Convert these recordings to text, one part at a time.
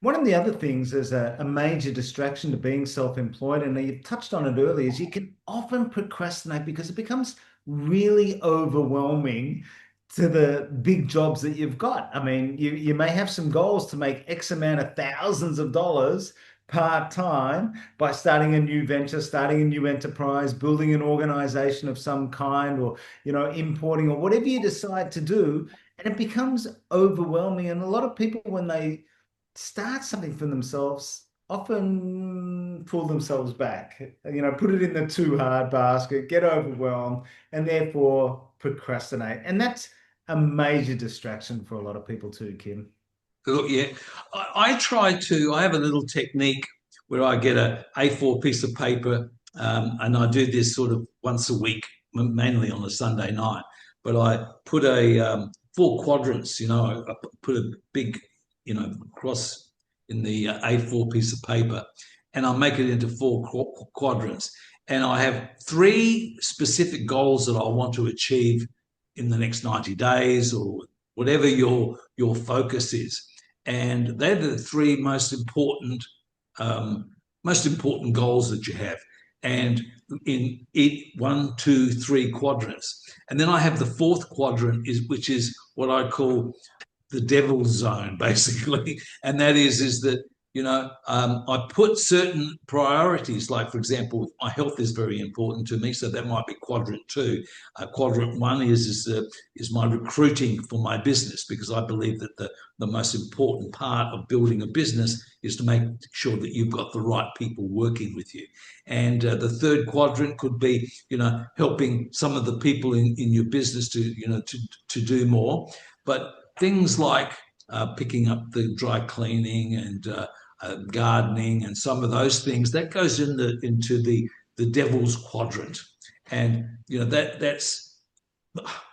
One of the other things is a major distraction to being self-employed, and you touched on it earlier, is you can often procrastinate because it becomes really overwhelming to the big jobs that you've got. I mean, you may have some goals to make X amount of thousands of dollars part-time by starting a new venture, starting a new enterprise, building an organization of some kind, or importing or whatever you decide to do, and it becomes overwhelming. And a lot of people, when they start something for themselves, often pull themselves back, put it in the too hard basket, get overwhelmed, and therefore procrastinate. And that's a major distraction for a lot of people too, Kim. Look, yeah, I try to. I have a little technique where I get a A4 piece of paper, and I do this sort of once a week, mainly on a Sunday night. But I put a four quadrants. I put a big, cross in the A4 piece of paper, and I make it into four quadrants. And I have three specific goals that I want to achieve in the next 90 days, or whatever your focus is, and they're the three most important goals that you have. And in it, one, two, three quadrants, and then I have the fourth quadrant, which is what I call the devil's zone, basically, and that is that I put certain priorities, like, for example, my health is very important to me, so that might be quadrant two. Quadrant one is my recruiting for my business, because I believe that the most important part of building a business is to make sure that you've got the right people working with you. And the third quadrant could be, helping some of the people in your business to do more. But things like picking up the dry cleaning and gardening and some of those things, that goes into the devil's quadrant. And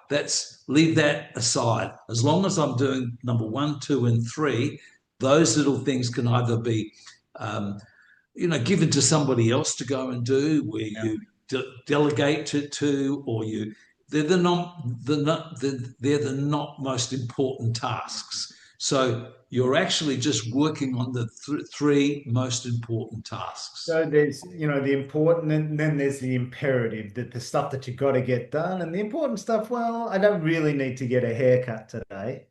that's leave that aside. As long as I'm doing number one, two, and three, those little things can either be given to somebody else to go and do, where Yeah. you delegate to, or they're the not most important tasks. So you're actually just working on the three most important tasks. So there's, the important, and then there's the imperative, that the stuff that you got to get done, and the important stuff, well, I don't really need to get a haircut today.